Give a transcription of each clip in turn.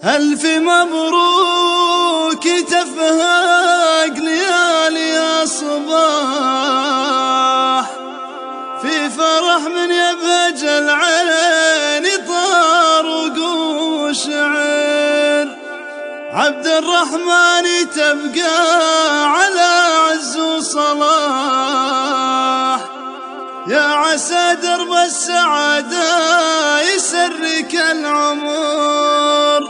ألف مبروك تفهق ليالي الصباح في فرح من يبهج العين طار وشعر. عبد الرحمن تبقى على عز وصلاح، يا عسى درب السعادة يسرك العمر.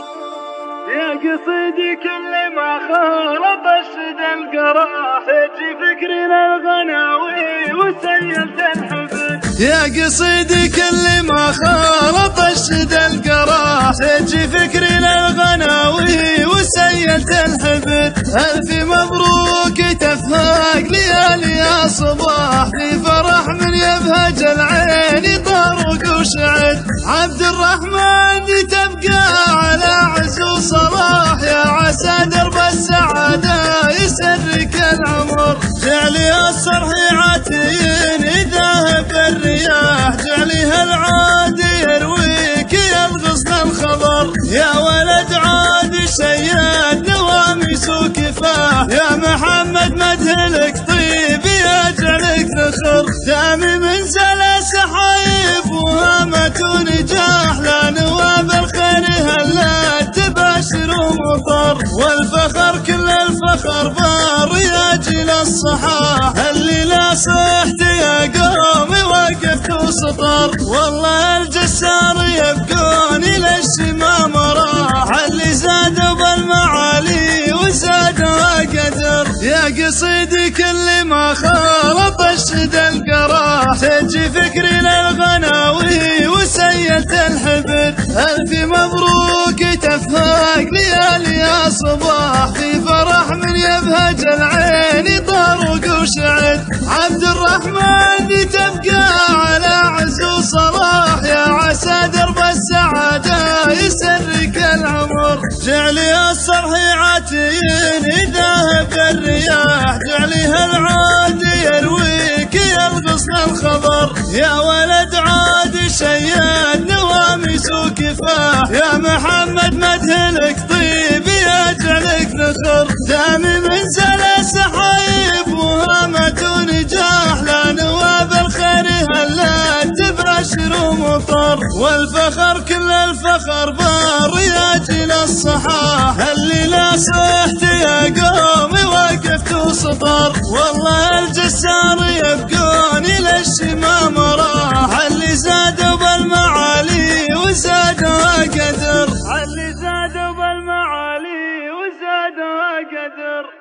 يا قصيدي كل ما خالط الشد القراح يجي فكري للغناوي وسيلت الحبر. يا قصيدي كل ما خالط الشد القراح يجي فكري للغناوي وسيلت الحبر. ألف مبروك تفهق ليالي صباح في فرح من يبهج العين طارق وشعر. عبد الرحمن تبقى على عز وصلاح، يا عسى درب السعادة يسرك العمر. جعلي الصرح عاتين ذاهب الرياح، جعليها العادي يرويك يا الغصن الخضر. يا ولد عاد شياد نواميس وكفاح، يا محمد مدهلك طيب يجعلك ذخر. دامي من سلس حايب وهامة ونجاح، لا نواب الخير هلا تباشر ومطر. والفخر كل الفخر بالرياجل الصحاح، اللي لا صحت يا قومي وقفت وسطر. والله الجسار يبقون الى الشمام راح، اللي زادوا بالمعالي وزادوا قدر. يا قصيدي كل ما خالط الشد القراح تجي فكري للغناوي وسيلت الحبر. ألف مبروك تفهق ليالي صباح في فرح من يبهج العين طارق وشعر. عبد الرحمن تبقى على عز وصلاح، يا عسى درب السعادة يسرك العمر. جعلي الصرح عاتين ذاهب الرياح، جعليها العادي يرويك يا الغصن الخضر. يا ولد عاد شياد نواميس وكفاح، يا محمد مدهلك طيب يجعلك ذخر. دامي من سلس حايب وهامة ونجاح، لا نواب الخير هلا تباشر ومطر. والفخر كل الفخر بالرياجل الصحاح، اللي لا صحت يا قومي وقفت وسطر. والله الجسار يبقون الى الشمام راح، اللي زادوا بالمعالي وزادوا قدر. اللي زادوا بالمعالي وزادوا قدر.